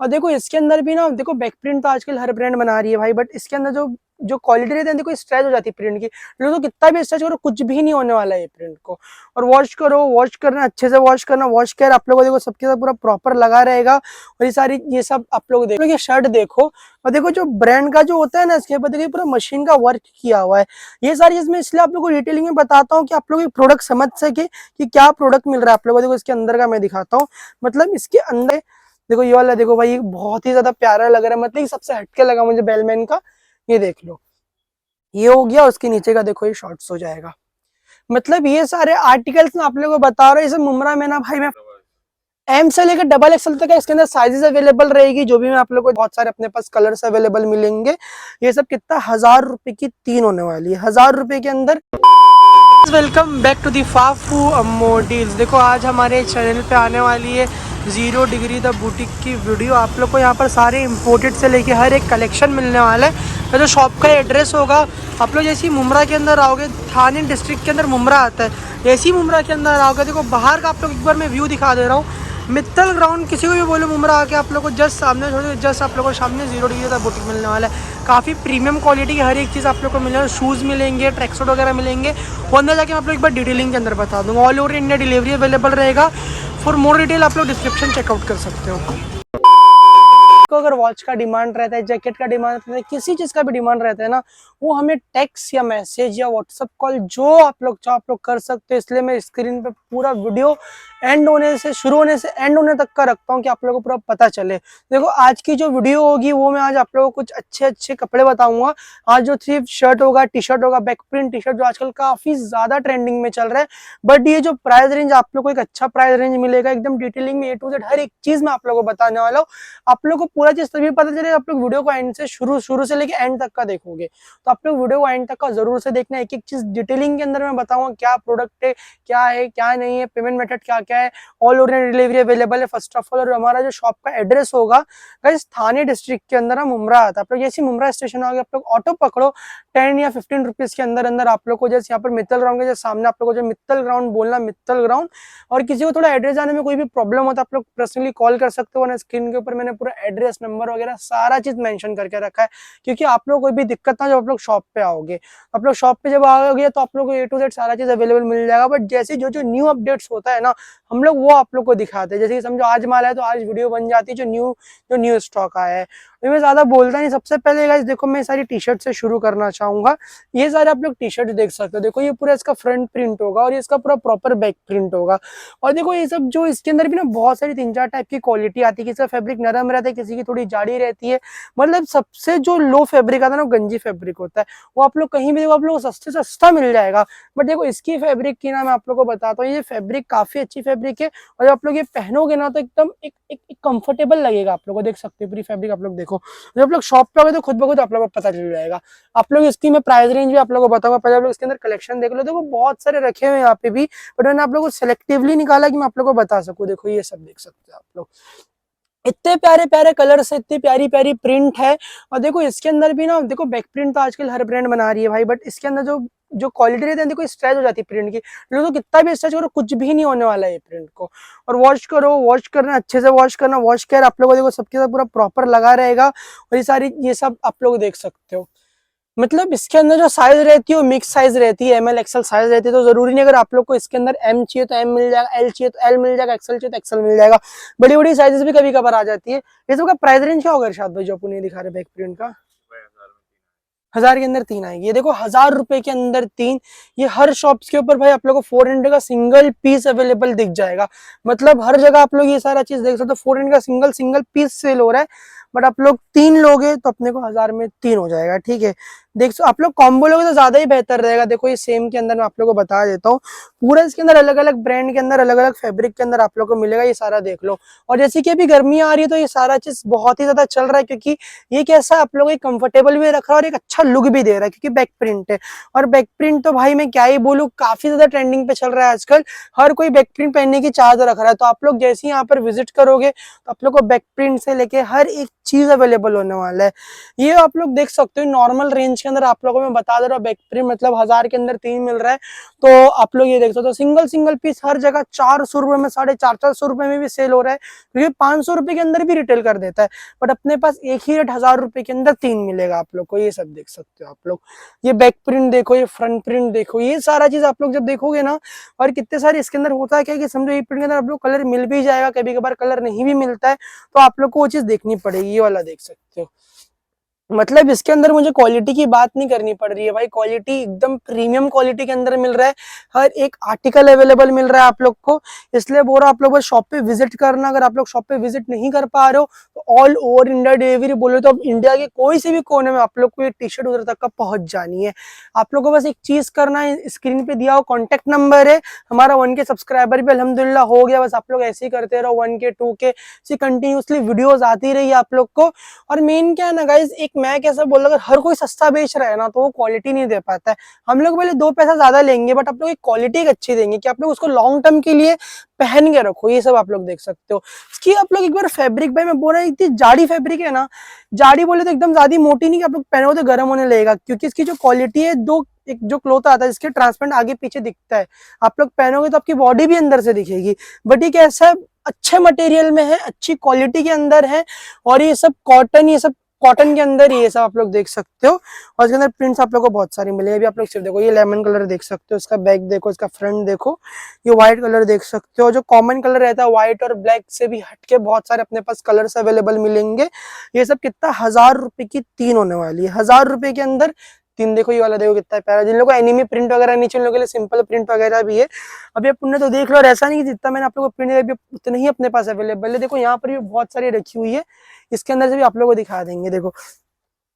और देखो इसके अंदर भी ना, देखो बैक प्रिंट तो आजकल हर ब्रांड बना रही है भाई, बट इसके अंदर जो जो क्वालिटी रहती है देखो, स्ट्रेच हो जाती है प्रिंट की। लोग तो कितना भी स्ट्रेच करो कुछ भी नहीं होने वाला है प्रिंट को। और वॉश करो, वॉश करना अच्छे से वॉश करना, वॉश केयर आप लोगों को देखो सबके साथ पूरा प्रॉपर लगा रहेगा। और ये सारी ये सब आप लोग देखो, ये शर्ट देखो, और देखो जो ब्रांड का जो होता है ना, इसके ऊपर देखिए पूरा मशीन का वर्क किया हुआ है। ये सारी चीज मैं इसलिए आप लोगों को डिटेलिंग में बताता हूँ कि आप लोग प्रोडक्ट समझ सके कि क्या प्रोडक्ट मिल रहा है आप लोगों को। देखो इसके अंदर का मैं दिखाता हूँ, मतलब इसके अंदर देखो ये वाला देखो भाई, बहुत ही ज्यादा प्यारा लग रहा है, मतलब सबसे हटके लगा मुझे बेलमैन का। ये देख लो, ये हो गया। उसके नीचे का देखो ये शॉर्ट्स हो जाएगा। मतलब ये सारे आर्टिकल्स ना आप लोगों को बता रहा हूँ, ये मुमरा में ना भाई मैं एम से लेकर डबल एक्सएल तक है, इसके अंदर साइजेस अवेलेबल रहेगी। जो भी मैं आप लोग को बहुत सारे अपने पास कलर्स अवेलेबल मिलेंगे। ये सब कितना 1000 रुपए की 3 होने वाली है, 1000 रुपए के अंदर। वेलकम बैक टू दी फाफू अम्मो डील्स। देखो आज हमारे चैनल पे आने वाली है 0 डिग्री द बुटीक की वीडियो। आप लोग को यहाँ पर सारे इंपोर्टेड से लेके हर एक कलेक्शन मिलने वाला है। जो शॉप का एड्रेस होगा, आप लोग जैसे ही मुमरा के अंदर आओगे, थाने डिस्ट्रिक्ट के अंदर मुमरा आता है, जैसे ही मुमरा के अंदर आओगे देखो बाहर का आप लोग एक बार मैं व्यू दिखा दे रहा हूँ। मित्तल ग्राउंड किसी को भी बोलो मुमरा आके आप लोग को जस्ट सामने छोड़ो, जस्ट आप लोग को सामने 0 डिग्री का बुटीक मिलने वाला है। काफ़ी प्रीमियम क्वालिटी की हर एक चीज़ आप लोग को मिलेगा। शूज़ मिलेंगे, ट्रैक सूट वगैरह मिलेंगे। वो अंदर जाके मैं आप लोग एक बार डिटेलिंग के अंदर बता दूँगा। All over India delivery available रहेगा। फॉर मोर डिटेल आप लोग डिस्क्रिप्शन चेकआउट कर सकते हो। को अगर वॉच का डिमांड रहता है, जैकेट का डिमांड रहता है, किसी चीज का भी डिमांड रहता है ना, वो हमें टेक्स्ट या मैसेज या व्हाट्सएप कॉल जो आप लोग कर सकते हो। इसलिए मैं स्क्रीन पे पूरा वीडियो एंड होने से शुरू होने से एंड होने तक का रखता हूँ कि आप लोगों को पूरा पता चले। देखो आज की जो वीडियो होगी वो मैं आज आप लोगों को कुछ अच्छे अच्छे कपड़े बताऊंगा। आज जो सिर्फ शर्ट होगा, टी शर्ट होगा, बैक प्रिंट टी शर्ट जो आजकल काफी ज्यादा ट्रेंडिंग में चल रहा है। बट ये जो प्राइस रेंज आप लोग को एक अच्छा प्राइस रेंज मिलेगा, एकदम डिटेलिंग में A to Z हर एक चीज मैं आप लोगों को बताने वाला हूँ। आप लोग को पूरा चीज तभी पता चलेगा आप लोग वीडियो को एंड से शुरू से लेके एंड तक का देखोगे। तो आप लोग वीडियो को एंड तक का जरूर से देखना। एक एक चीज डिटेलिंग के अंदर मैं बताऊंगा क्या प्रोडक्ट है, क्या नहीं है, पेमेंट मेथड क्या क्या है। ऑल ओवर डिलीवरी अवेलेबल है फर्स्ट ऑफ ऑल। और हमारा जो शॉप का एड्रेस होगा गाइस, थाने डिस्ट्रिक्ट के अंदर मुमरा आता है। आप लोग जैसे मुमरा स्टेशन आओगे, आप लोग ऑटो पकड़ो, 10 या 15 रुपीज के अंदर अंदर आप लोग को जैसे यहाँ पर मित्तल ग्राउंड के सामने आप लोग को जो मित्तल ग्राउंड बोलना, मित्तल ग्राउंड। और किसी को थोड़ा एड्रेस जाने में कोई भी प्रॉब्लम होता है आप लोग पर्सनली कॉल कर सकते हो। स्क्रीन के ऊपर मैंने पूरा एड्रेस नंबर वगैरह सारा चीज मेंशन करके रखा है, क्योंकि आप लोग कोई भी दिक्कत ना जब आप लोग शॉप पे आओगे। आप लोग शॉप पे जब आओगे तो आप लोग को A to Z सारा चीज अवेलेबल मिल जाएगा। बट जैसे जो जो न्यू अपडेट्स होता है ना, हम लोग वो आप लोग को दिखाते हैं। जैसे कि समझो आज माल है तो आज वीडियो बन जाती है जो न्यू स्टॉक आया है। मैं ज्यादा बोलता नहीं। सबसे पहले गाइस देखो, मैं सारी टी शर्ट से शुरू करना चाहूंगा। ये सारे आप लोग टी शर्ट देख सकते हो। देखो ये पूरा इसका फ्रंट प्रिंट होगा और ये इसका पूरा प्रॉपर बैक प्रिंट होगा। और देखो ये सब जो इसके अंदर भी ना बहुत सारी 3-4 टाइप की क्वालिटी आती है। किसी का फैब्रिक नरम रहता है, किसी की थोड़ी जाड़ी रहती है। मतलब सबसे जो लो फैब्रिक आता है ना, गंजी फैब्रिक होता है। वो आप लोग कहीं भी देखो आप लोग सस्ते सस्ता मिल जाएगा। बट देखो इसकी फैब्रिक की ना मैं आप लोग को बताता हूँ, ये फैब्रिक काफी अच्छी फैब्रिक है। और जब आप लोग ये पहनोगे ना तो एकदम एक कंफर्टेबल लगेगा। आप लोग को देख सकते हो पूरी फैब्रिक आप लोग देखो। जब आप लोग शॉप पे आओगे तो खुद ब खुद आप लोगों को पता चल जाएगा। आप लोग इसकी मैं प्राइस रेंज भी आप लोगों को बताऊंगा। पहले आप लोग इसके अंदर कलेक्शन देख लो। देखो बहुत सारे रखे हुए हैं यहाँ पे भी, बट मैंने आप लोगों को सिलेक्टिवली निकाला कि मैं आप लोगों को बता सकूं। देखो ये सब देख सकते हो आप लोग, इतने प्यारे प्यारे कलर से, इतनी प्यारी प्यारी प्रिंट है। और देखो इसके अंदर भी ना, देखो बैक प्रिंट तो आजकल हर ब्रांड बना रही है भाई, बट इसके अंदर जो जो क्वालिटी रहती है देखो, स्ट्रेच हो जाती है प्रिंट की। लोग तो कितना भी स्ट्रेच करो कुछ भी नहीं होने वाला है प्रिंट को। और वॉश करो, वॉश करना अच्छे से वॉश करना, वॉश केयर आप लोगों को देखो सबके साथ पूरा प्रॉपर लगा रहेगा। और ये सारी ये सब आप लोग देख सकते हो। मतलब इसके अंदर जो साइज रहती है वो मिक्स साइज रहती है, ML XL साइज रहती है। तो जरूरी नहीं अगर आप लोग को इसके अंदर M चाहिए तो M मिल जाएगा, L चाहिए तो L मिल जाएगा, XL चाहिए तो XL मिल जाएगा। बड़ी बड़ी साइजेस भी कभी कभार आ जाती है। ये सब का प्राइस रेंज क्या होगा इरशाद भाई जो अपन ये दिखा रहे बैक प्रिंट का? 1000 के अंदर 3 आएगी। ये देखो 1000 रुपए के अंदर 3। ये हर शॉप्स के ऊपर भाई आप लोग को 400 का सिंगल पीस अवेलेबल दिख जाएगा। मतलब हर जगह आप लोग ये सारा चीज देख सकते हो। 400 का सिंगल पीस सेल हो रहा है। बट आप लोग 3 लोगे तो अपने को 1000 में 3 हो जाएगा। ठीक है, देख आप लोग कॉम्बो लोगे तो ज्यादा ही बेहतर रहेगा। देखो ये सेम के अंदर मैं आप लोग को बता देता हूँ। पूरा इसके अंदर अलग अलग ब्रांड के अंदर अलग अलग फैब्रिक के अंदर आप लोग को मिलेगा। ये सारा देख लो। और जैसे कि अभी गर्मी आ रही है तो ये सारा चीज बहुत ही ज्यादा चल रहा है, क्योंकि ये कैसा आप लोग कंफर्टेबल भी रख रहा है और एक अच्छा लुक भी दे रहा है, क्योंकि बैक प्रिंट है। और बैक प्रिंट तो भाई मैं क्या ही बोलूँ, काफी ज्यादा ट्रेंडिंग पे चल रहा है आजकल। हर कोई बैक प्रिंट पहनने की चाह रख रहा है। तो आप लोग जैसे ही यहाँ पर विजिट करोगे तो आप लोग को बैक प्रिंट से लेके हर एक चीज अवेलेबल होने वाला है। ये आप लोग देख सकते हो नॉर्मल रेंज के अंदर आप लोगों में बता दे रहा हूँ बैक प्रिंट मतलब 1000 के अंदर 3 मिल रहा है। तो आप लोग ये देख सकते हो सिंगल सिंगल पीस हर जगह 400 रुपए में 450 रुपए में भी सेल हो रहा है, क्योंकि 500 रुपए के अंदर भी रिटेल कर देता है। बट अपने पास एक ही रेट 1000 रुपए के अंदर 3 मिलेगा आप लोग को। ये सब देख सकते हो आप लोग, ये बैक प्रिंट देखो, ये फ्रंट प्रिंट देखो, ये सारा चीज आप लोग जब देखोगे ना, और कितने सारे इसके अंदर होता है क्या कि समझो ये प्रिंट के अंदर आप लोग कलर मिल भी जाएगा, कभी कभार कलर नहीं भी मिलता है, तो आप लोग को वो चीज देखनी पड़ेगी। ये वाला देख सकते हो, मतलब इसके अंदर मुझे क्वालिटी की बात नहीं करनी पड़ रही है भाई, क्वालिटी एकदम प्रीमियम क्वालिटी के अंदर मिल रहा है, हर एक आर्टिकल अवेलेबल मिल रहा है आप लोग को। इसलिए बोल रहा हूं आप लोग बस शॉप पे विजिट करना। अगर आप लोग शॉप पे विजिट नहीं कर पा रहे हो तो ऑल ओवर इंडिया डिलीवरी बोले तो अब इंडिया के कोई से भी कोने में आप लोग को ये टी शर्ट उधर तक का पहुंच जानी है। आप लोग को बस एक चीज करना है, स्क्रीन पे दिया हुआ कॉन्टेक्ट नंबर है हमारा, 1K सब्सक्राइबर भी अल्हम्दुलिल्लाह हो गया। बस आप लोग ऐसे ही करते रहो, 1K 2K से कंटिन्यूसली वीडियोज आती रही आप लोग को। और मेन क्या है ना गाइज, एक मैं कैसा बोल रहा हूँ, अगर हर कोई सस्ता बेच रहा है ना तो वो क्वालिटी नहीं दे पाता है। हम लोग पहले 2 पैसा ज्यादा लेंगे बट आप लोग एक क्वालिटी एक अच्छी देंगे कि आप लोग उसको लॉन्ग टर्म के लिए पहन के रखो। ये सब आप लोग देख सकते हो। इसकी आप लोग एक बार फैब्रिक, भाई मैं बोल रहा हूँ इतनी जाड़ी फैब्रिक है ना, जाड़ी बोले तो एकदम ज्यादा मोटी नहीं कि आप लोग पहनो तो गर्म होने लगेगा, क्योंकि इसकी जो क्वालिटी है, दो एक जो क्लोथ आता है इसके ट्रांसपेरेंट आगे पीछे दिखता है, आप लोग पहनोगे तो आपकी बॉडी भी अंदर से दिखेगी। बट ये कैसा है, अच्छे मटेरियल में है, अच्छी क्वालिटी के अंदर है, और ये सब कॉटन, ये सब कॉटन के अंदर ये सब आप लोग देख सकते हो। और इसके अंदर प्रिंट्स आप लोग को बहुत सारी मिलेगी। अभी आप लोग सिर्फ देखो, ये लेमन कलर देख सकते हो, इसका बैक देखो, इसका फ्रंट देखो, ये व्हाइट कलर देख सकते हो। जो कॉमन कलर रहता है व्हाइट और ब्लैक से भी हटके बहुत सारे अपने पास कलर्स अवेलेबल मिलेंगे। ये सब कितना 1000 रुपए की 3 होने वाली है, 1000 रुपए के अंदर 3। देखो ये वाला देखो कितना प्यारा, जिन लोगों को एनिमी प्रिंट वगैरह नहीं चाहिए, उन लोगों के लिए सिंपल प्रिंट वगैरह भी है। अभी आप पुण्य तो देख लो, और ऐसा नहीं कि जितना मैंने आप लोगों को प्रिंट दिया उतने ही अपने पास अवेलेबल है। देखो यहाँ पर भी बहुत सारी रखी हुई है, इसके अंदर से भी आप लोगों को दिखा देंगे। देखो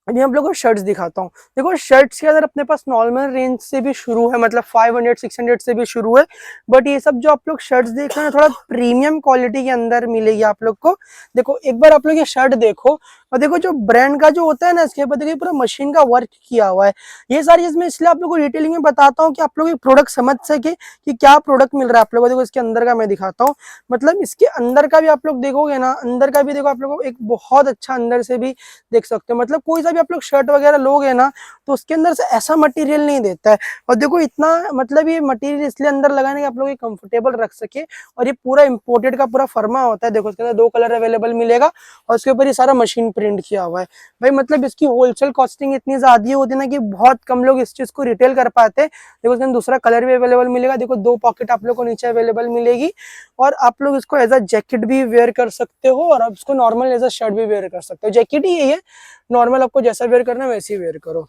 अभी हम लोग को शर्ट्स दिखाता हूँ। देखो शर्ट्स के अंदर अपने पास नॉर्मल रेंज से भी शुरू है, मतलब 500 600 से भी शुरू है। बट ये सब जो आप लोग शर्ट्स देख रहे हैं थोड़ा प्रीमियम क्वालिटी के अंदर मिलेगी आप लोग को। देखो एक बार आप लोग ये शर्ट देखो, और देखो जो ब्रांड का जो होता है ना, इसके ऊपर देखिए पूरा मशीन का वर्क किया हुआ है। ये सारी चीज मैं इसलिए आप लोग को डिटेलिंग में बताता हूँ कि आप लोग ये प्रोडक्ट समझ सके कि क्या प्रोडक्ट मिल रहा है आप लोगों को। देखो इसके अंदर का मैं दिखाता हूँ, मतलब इसके अंदर का भी आप लोग देखोगे ना, अंदर का भी देखो आप लोग को एक बहुत अच्छा अंदर से भी देख सकते हो। मतलब कोई सा भी आप लोग शर्ट वगैरह लोगे ना तो उसके अंदर से ऐसा मटेरियल नहीं देता है। और देखो इतना, मतलब ये मटेरियल इसलिए अंदर लगाने के आप लोग कंफर्टेबल रख सके, और ये पूरा इंपोर्टेड का पूरा फर्मा होता है। देखो इसके अंदर 2 कलर अवेलेबल मिलेगा, और उसके ऊपर ये सारा मशीन प्रिंट किया हुआ है भाई। मतलब इसकी होलसेल कॉस्टिंग इतनी ज्यादा होती है ना कि बहुत कम लोग इस चीज को रिटेल कर पाते हैं। देखो इसके अंदर दूसरा कलर भी अवेलेबल मिलेगा। देखो 2 पॉकेट आप लोग को नीचे अवेलेबल मिलेगी, और आप लोग इसको एज अ जैकेट भी वेयर कर सकते हो, और आप इसको नॉर्मल एज अ शर्ट भी वेयर कर सकते हो। जैकेट ही यही है, नॉर्मल आपको जैसा वेयर करना है वैसे ही वेयर करो।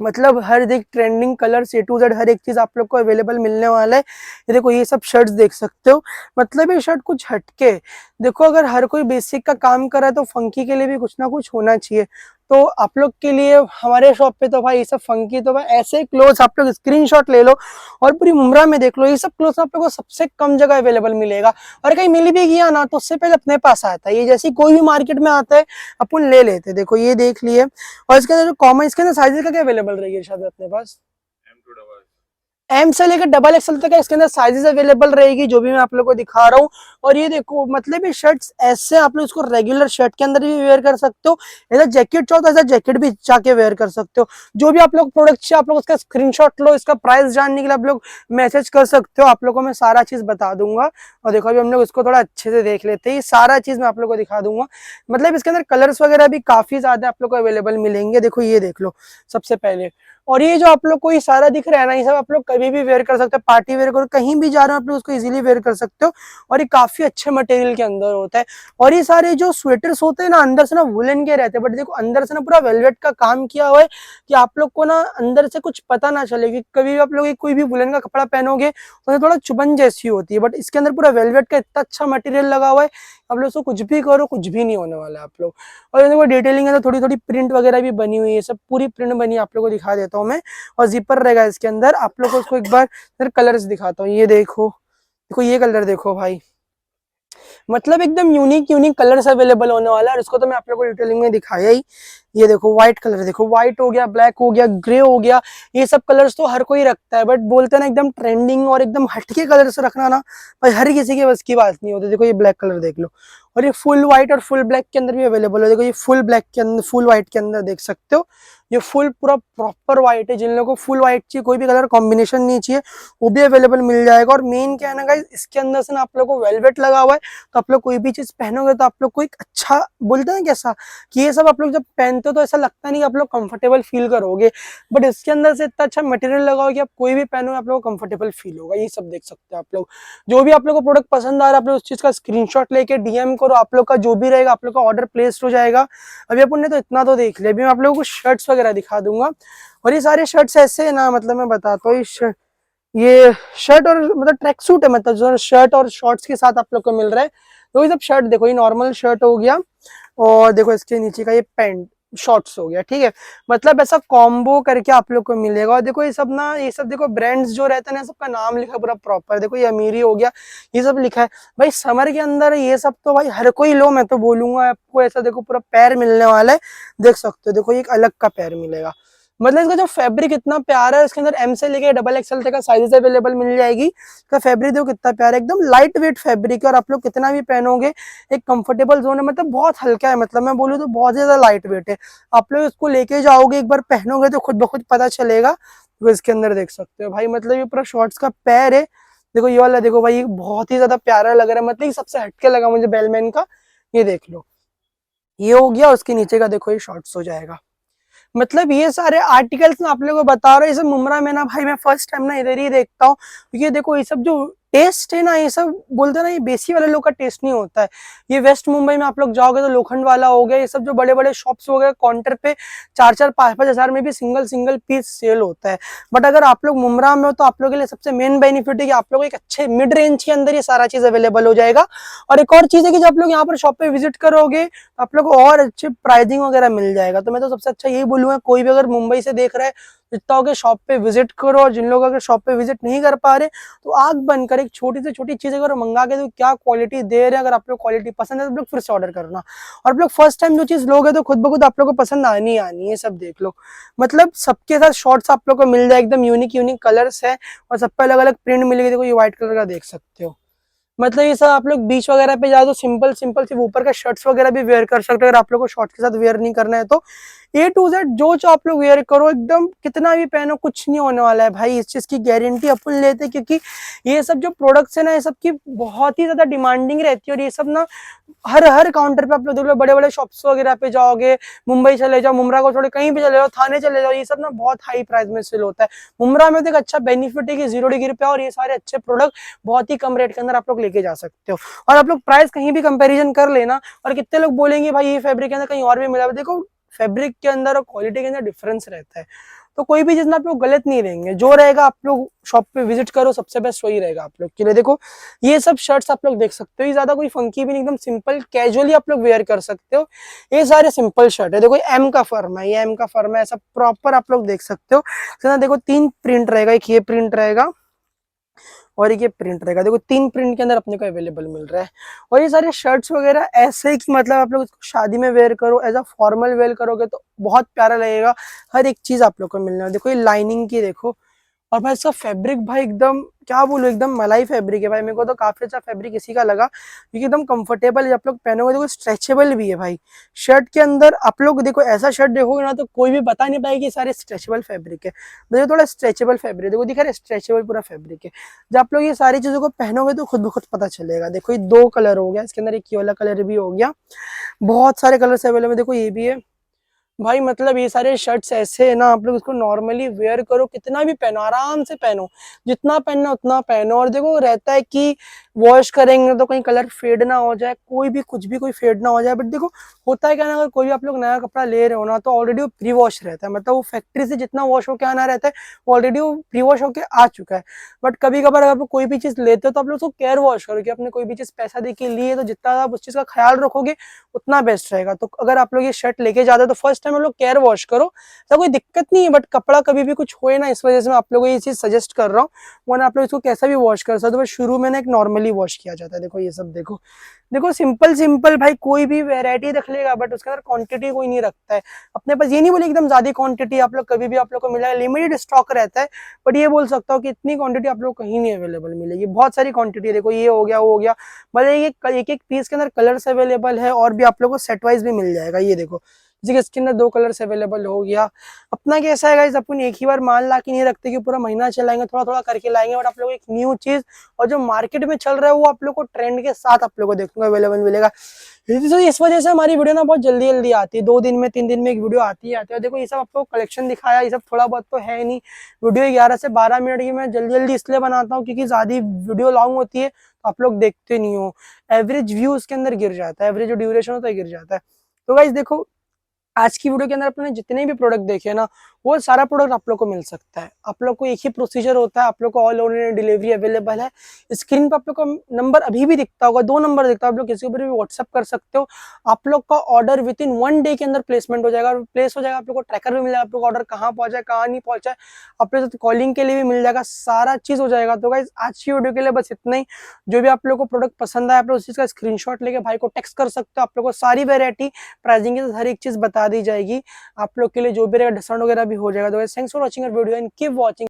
मतलब हर एक ट्रेंडिंग कलर से टू जेड हर एक चीज आप लोग को अवेलेबल मिलने वाला है। ये देखो ये सब शर्ट्स देख सकते हो, मतलब ये शर्ट कुछ हटके। देखो अगर हर कोई बेसिक का काम कर रहा है तो फंकी के लिए भी कुछ ना कुछ होना चाहिए। तो आप लोग के लिए हमारे शॉप पे तो भाई ये सब फंकी, तो भाई ऐसे क्लोथ्स आप लोग स्क्रीनशॉट ले लो और पूरी मुमरा में देख लो। ये सब क्लोथ्स आप लोग को सबसे कम जगह अवेलेबल मिलेगा, और कहीं मिल भी गया ना तो उससे पहले अपने पास आता है। ये जैसे कोई भी मार्केट में आता है अपन ले लेते। देखो ये देख लिए, और इसके अंदर जो कॉमन, इसके अंदर साइजेस का क्या अवेलेबल रहेगी शायद अपने पास? एम से लेकर डबल एक्सएल तक इसके अंदर साइजेस अवेलेबल रहेगी, जो भी मैं आप लोग को दिखा रहा हूँ। और ये देखो मतलब ये शर्ट्स ऐसे आप लोग इसको रेगुलर शर्ट के अंदर भी वेयर कर सकते हो, ऐसा जैकेट चाहो तो ऐसा जैकेट भी जाके वेयर कर सकते हो। जो भी आप लोग प्रोडक्ट चाहिए आप लोग उसका स्क्रीनशॉट लो, इसका प्राइस जानने के लिए आप लोग मैसेज कर सकते हो, आप लोग को मैं सारा चीज बता दूंगा। और देखो अभी हम लोग इसको थोड़ा अच्छे से देख लेते हैं, ये सारा चीज मैं आप लोग को दिखा दूंगा। मतलब इसके अंदर कलर्स वगैरह भी काफी ज्यादा आप लोग को अवेलेबल मिलेंगे। देखो ये देख लो सबसे पहले, और ये जो आप लोग को ये सारा दिख रहा है ना, ये सब आप लोग कभी भी वेयर कर सकते हो, पार्टी वेयर करो, कहीं भी जा रहे हो आप लोग उसको इजीली वेयर कर सकते हो। और ये काफी अच्छे मटेरियल के अंदर होता है। और ये सारे जो स्वेटर्स होते हैं ना अंदर से ना वुलन के रहते हैं, बट देखो अंदर से ना पूरा वेलवेट का काम किया हुआ है कि आप लोग को ना अंदर से कुछ पता ना चले कि कभी भी आप लोग कोई भी वुलन का कपड़ा पहनोगे तो थोड़ा चुभन जैसी होती है, बट इसके अंदर पूरा वेलवेट का इतना अच्छा मटेरियल लगा हुआ है, आप लोग उसको कुछ भी करो कुछ भी नहीं होने वाला है आप लोग। और देखो डिटेलिंग है तो थोड़ी थोड़ी प्रिंट वगैरह भी बनी हुई है, सब पूरी प्रिंट बनी आप लोग को दिखा देता हूँ मैं। और जिपर रहेगा इसके अंदर, आप लोग को उसको एक बार कलर्स दिखाता हूँ। ये देखो, देखो ये कलर देखो भाई, मतलब एकदम यूनिक यूनिक कलर्स अवेलेबल होने वाला है, और इसको तो मैं आप लोगों को डिटेलिंग में दिखाया ही। ये देखो व्हाइट कलर, देखो व्हाइट हो गया, ब्लैक हो गया, ग्रे हो गया, ये सब कलर्स तो हर कोई रखता है, बट बोलते हैं ना एकदम ट्रेंडिंग और एकदम हटके कलर्स रखना ना भाई हर किसी के बस की बात नहीं होती। देखो ये ब्लैक कलर देख लो, और ये फुल व्हाइट और फुल ब्लैक के अंदर भी अवेलेबल है। देखो ये फुल ब्लैक के अंदर, फुल व्हाइट के अंदर देख सकते हो, ये फुल पूरा प्रॉपर व्हाइट है। जिन लोगों को फुल व्हाइट चाहिए, कोई भी कलर कॉम्बिनेशन नहीं चाहिए, वो भी अवेलेबल मिल जाएगा। और मेन क्या है ना गाइस, इसके अंदर से ना आप लोग को वेलवेट लगा हुआ है, तो आप लोग कोई भी चीज पहनोगे तो आप लोग को एक अच्छा बोलते हैं कैसा कि ये सब आप लोग जब पहनते हो तो ऐसा लगता नहीं कि आप लोग कंफर्टेबल फील करोगे, बट इसके अंदर से इतना अच्छा मटेरियल लगा हो कि आप कोई भी पहनो आप लोग को कंफर्टेबल फील होगा। ये सब देख सकते हो आप लोग। जो भी आप लोग को प्रोडक्ट पसंद आ रहा है, आप लोग उस चीज का स्क्रीनशॉट लेके डीएम करो, आप लोग का जो भी रहेगा आप लोग का ऑर्डर प्लेस्ड हो जाएगा। अभी अपन ने तो इतना तो देख लिया, अभी मैं आप लोगों को शर्ट्स वगैरह दिखा दूंगा। और ये सारे शर्ट्स ऐसे है ना, मतलब मैं बताता हूँ, ये शर्ट और मतलब ट्रैक सूट है, मतलब जो शर्ट और शॉर्ट्स के साथ आप लोग को मिल रहा है। तो ये सब शर्ट देखो, ये नॉर्मल शर्ट हो गया, और देखो इसके नीचे का ये पैंट शॉर्ट्स हो गया, ठीक है। मतलब ऐसा कॉम्बो करके आप लोग को मिलेगा। और देखो ये सब ना, ये सब देखो ब्रांड्स जो रहते हैं ना, सबका नाम लिखा पूरा प्रॉपर। देखो ये अमीरी हो गया, ये सब लिखा है भाई। समर के अंदर ये सब तो भाई हर कोई लो, मैं तो बोलूंगा आपको। ऐसा देखो पूरा पैर मिलने वाला है, देख सकते हो। देखो एक अलग का पैर मिलेगा, मतलब इसका जो फैब्रिक इतना प्यारा है। इसके अंदर एम से लेके डबल एक्सएल तक का साइजेस अवेलेबल मिल जाएगी। इसका फैब्रिक देखो कितना प्यारा है, एकदम लाइट वेट फैब्रिक है। और आप लोग कितना भी पहनोगे एक कंफर्टेबल जोन है, मतलब बहुत हल्का है। मतलब मैं बोलूँ तो बहुत ज्यादा लाइट वेट है। आप लोग इसको लेके जाओगे, एक बार पहनोगे तो खुद ब खुद पता चलेगा। तो इसके अंदर देख सकते हो भाई, मतलब ये पूरा शॉर्ट्स का पैर है। देखो ये वाला देखो भाई, बहुत ही ज्यादा प्यारा लग रहा है, मतलब ये सबसे हटके लगा मुझे बेलमैन का। ये देख लो, ये हो गया। उसके नीचे का देखो ये शॉर्ट्स हो जाएगा। मतलब ये सारे आर्टिकल्स ना आप लोगों को बता रहा हूँ, ये सब मुमरा में ना भाई मैं फर्स्ट टाइम ना इधर ही देखता हूँ। क्योंकि देखो ये सब जो टेस्ट है ना, ये सब बोलते हैं ना, ये बेसी वाले लोग का टेस्ट नहीं होता है। ये वेस्ट मुंबई में आप लोग जाओगे तो लोखंड वाला हो गया, ये सब जो बड़े बड़े शॉप्स हो गए, काउंटर पे 4-4, 5-5 हजार में भी सिंगल सिंगल पीस सेल होता है। बट अगर आप लोग मुमरा में हो तो आप लोगों के लिए सबसे मेन बेनिफिट है कि आप लोग एक अच्छे मिड रेंज के अंदर ये सारा चीज अवेलेबल हो जाएगा। और एक और चीज है कि जब आप लोग यहाँ पर शॉप पे विजिट करोगे तो आप लोग को और अच्छे प्राइसिंग वगैरह मिल जाएगा। तो मैं तो सबसे अच्छा यही बोलूंगा, कोई भी अगर मुंबई से देख रहा है, जितना हो के शॉप पे विजिट करो। और जिन लोग अगर शॉप पे विजिट नहीं कर पा रहे, तो आग बंद कर एक छोटी से छोटी चीज अगर मंगा के तो क्या क्वालिटी दे रहे हैं, अगर आप लोग क्वालिटी पसंद है तो आप लोग फिर से ऑर्डर करना। और आप लोग फर्स्ट टाइम जो चीज लोगे तो खुद ब खुद आप लोग को पसंद आनी आनी है। सब देख लो, मतलब सबके साथ शॉर्ट्स आप लोग को मिल जाए, एकदम यूनिक यूनिक कलर्स है और सब पे अलग अलग प्रिंट मिलेगी। देखो ये व्हाइट कलर का देख सकते हो। मतलब ये सब आप लोग बीच वगैरह पे जाओ तो सिंपल सिंपल सिर्फ ऊपर का शर्ट्स वगैरह भी वेयर कर सकते हो, अगर आप लोग को शॉर्ट्स के साथ वेयर नहीं करना है तो। A to Z जो आप लोग वेयर करो, एकदम कितना भी पहनो कुछ नहीं होने वाला है भाई। इस चीज की गारंटी अपन लेते हैं, क्योंकि ये सब जो प्रोडक्ट्स है ना, ये सब की बहुत ही ज्यादा डिमांडिंग रहती है। और ये सब ना हर हर काउंटर पे आप लोग देख लो, बड़े बड़े शॉप्स वगैरह पे जाओगे, मुंबई चले जाओ, मुमरा को छोड़े कहीं भी चले जाओ, थाने चले जाओ, ये सब ना बहुत हाई प्राइस में सेल होता है। मुमरा में तो एक अच्छा बेनिफिट है कि 0 डिग्री पे और ये सारे अच्छे प्रोडक्ट बहुत ही कम रेट के अंदर आप लोग लेके जा सकते हो। और आप लोग प्राइस कहीं भी कंपैरिजन कर लेना। और कितने लोग बोलेंगे भाई ये फैब्रिक के अंदर कहीं और भी मिला, देखो फैब्रिक के अंदर और क्वालिटी के अंदर डिफरेंस रहता है। तो कोई भी चीज ना आप लोग गलत नहीं रहेंगे, जो रहेगा आप लोग शॉप पे विजिट करो, सबसे बेस्ट वही रहेगा आप लोग के लिए। देखो ये सब शर्ट्स आप लोग देख सकते हो, ये ज्यादा कोई फंकी भी नहीं, एकदम सिंपल कैजुअली आप लोग वेयर कर सकते हो। ये सारे सिंपल शर्ट है। देखो एम का फर्म है, ये एम का फर्म है, ऐसा प्रॉपर आप लोग देख सकते हो। देखो 3 प्रिंट रहेगा, एक ये प्रिंट रहेगा और एक ये प्रिंट रहेगा। देखो 3 प्रिंट के अंदर अपने को अवेलेबल मिल रहा है। और ये सारे शर्ट्स वगैरह ऐसे ही कि मतलब आप लोग इसको शादी में वेयर करो, एज अ फॉर्मल वेयर करोगे तो बहुत प्यारा लगेगा। हर एक चीज आप लोग को मिलने वाली। देखो ये लाइनिंग की देखो, और भाई इसका फैब्रिक भाई एकदम क्या बोलूं, एकदम मलाई फैब्रिक है भाई। मेरे को तो काफी अच्छा फैब्रिक इसी का लगा, क्योंकि एकदम कंफर्टेबल है। आप लोग पहनोगे देखो स्ट्रेचेबल भी है भाई। शर्ट के अंदर आप लोग देखो ऐसा शर्ट देखोगे ना तो कोई भी बता नहीं पाएगी सारे स्ट्रेचेबल फैब्रिक है। देखो थोड़ा स्ट्रेचेबल फैब्रिक देखो, दिखा रहा है स्ट्रेचेबल पूरा फैब्रिक है। जब आप लोग ये सारी चीजों को पहनोगे तो खुद ब खुद पता चलेगा। देखो ये 2 कलर हो गया, इसके अंदर एक ये वाला कलर भी हो गया, बहुत सारे कलर्स अवेलेबल। देखो ये भी है भाई। मतलब ये सारे शर्ट्स ऐसे है ना, आप लोग इसको नॉर्मली वेयर करो, कितना भी पहनो, आराम से पहनो, जितना पहनना उतना पहनो। और देखो रहता है कि वॉश करेंगे तो कहीं कलर फेड ना हो जाए, कोई भी कुछ भी कोई फेड ना हो जाए। बट देखो होता है क्या ना, अगर कोई भी आप लोग नया कपड़ा ले रहे हो ना, तो ऑलरेडी वो प्री वॉश रहता है, मतलब वो फैक्ट्री से जितना वॉश होकर आना रहता है ऑलरेडी वो प्री वॉश होकर आ चुका है। बट कभी कभार अगर आप कोई भी चीज लेते हो तो आप लोग उसको केयर वॉश करो, कि आपने कोई भी चीज पैसा दे के लिए तो जितना आप उस चीज का ख्याल रखोगे उतना बेस्ट रहेगा। तो अगर आप लोग ये शर्ट लेके जाते हो तो फर्स्ट टाइम आप लोग केयर वॉश करो, तो कोई दिक्कत नहीं है, बट कपड़ा कभी भी कुछ होए ना, इस वजह से मैं आप लोगों को ये चीज सजेस्ट कर रहा हूँ, वरना आप लोग इसको कैसा भी वॉश कर सकते हो, बस शुरू में ना एक नॉर्मली वॉश किया जाता है। देखो ये सब देखो, देखो सिंपल सिंपल भाई, कोई भी वेरायटी रख लेगा बट उसके अंदर क्वांटिटी कोई नहीं रखता है। अपने पास ये नहीं बोले एकदम ज्यादा क्वांटिटी आप लोग कभी भी आप लोग को मिलेगा, लिमिटेड स्टॉक रहता है, बट ये बोल सकता हूँ कि इतनी क्वांटिटी आप लोग को कहीं नहीं अवेलेबल मिलेगी, बहुत सारी क्वांटिटी है। देखो ये हो गया, वो हो गया, मतलब एक एक पीस के अंदर कलर्स अवेलेबल है, और भी आप लोग को सेट वाइज भी मिल जाएगा। ये देखो जैसे कि इसके अंदर 2 कलर्स अवेलेबल हो गया। अपना कैसा है गाइस, अपन एक ही बार माल ला के नहीं रखते कि पूरा महीना चलाएंगे, थोड़ा थोड़ा करके लाएंगे, और आप लोग एक न्यू चीज और जो मार्केट में चल रहा है वो आप लोग को ट्रेंड के साथ आप लोग को देखने को अवेलेबल मिलेगा। इस वजह से हमारी वीडियो ना बहुत जल्दी जल्दी आती है, 2 दिन में 3 दिन में एक वीडियो आती है और देखो ये सब आपको कलेक्शन दिखाया, ये सब थोड़ा बहुत तो है नहीं। वीडियो 11 से 12 मिनट की मैं जल्दी जल्दी इसलिए बनाता हूँ क्योंकि ज्यादा वीडियो लॉन्ग होती है तो आप लोग देखते नहीं हो, एवरेज व्यू उसके अंदर गिर जाता है, एवरेज जो ड्यूरेशन होता है गिर जाता है। तो गाइस देखो आज की वीडियो के अंदर अपने जितने भी प्रोडक्ट देखे ना, वो सारा प्रोडक्ट आप लोग को मिल सकता है। आप लोग को एक ही प्रोसीजर होता है, आप लोग को all over India delivery available है। स्क्रीन पर आप लोग को नंबर अभी भी दिखता होगा, 2 नंबर दिखता है, आप लोग किसी ऊपर भी व्हाट्सअप कर सकते हो। आप लोग का ऑर्डर विद इन 1 डे के अंदर प्लेसमेंट हो जाएगा, और प्लेस हो जाएगा, आप लोग को ट्रैकर भी मिल जाएगा, आप लोग का ऑर्डर कहाँ पहुंचा है कहाँ नहीं पहुंचा है, आप लोग कॉलिंग के लिए भी मिल जाएगा, सारा चीज हो जाएगा। तो गाइस आज की वीडियो के लिए बस इतना ही। जो भी आप लोग को प्रोडक्ट पसंद आया आप लोग उस चीज का स्क्रीनशॉट लेके भाई को टेक्स्ट कर सकते हो, आप लोग को सारी वेरायटी प्राइसिंग की हर एक चीज बता दी जाएगी, आप लोग के लिए जो भी रहेगा डिस्काउंट वगैरह भी हो जाएगा। तो thanks for watching video and keep watching.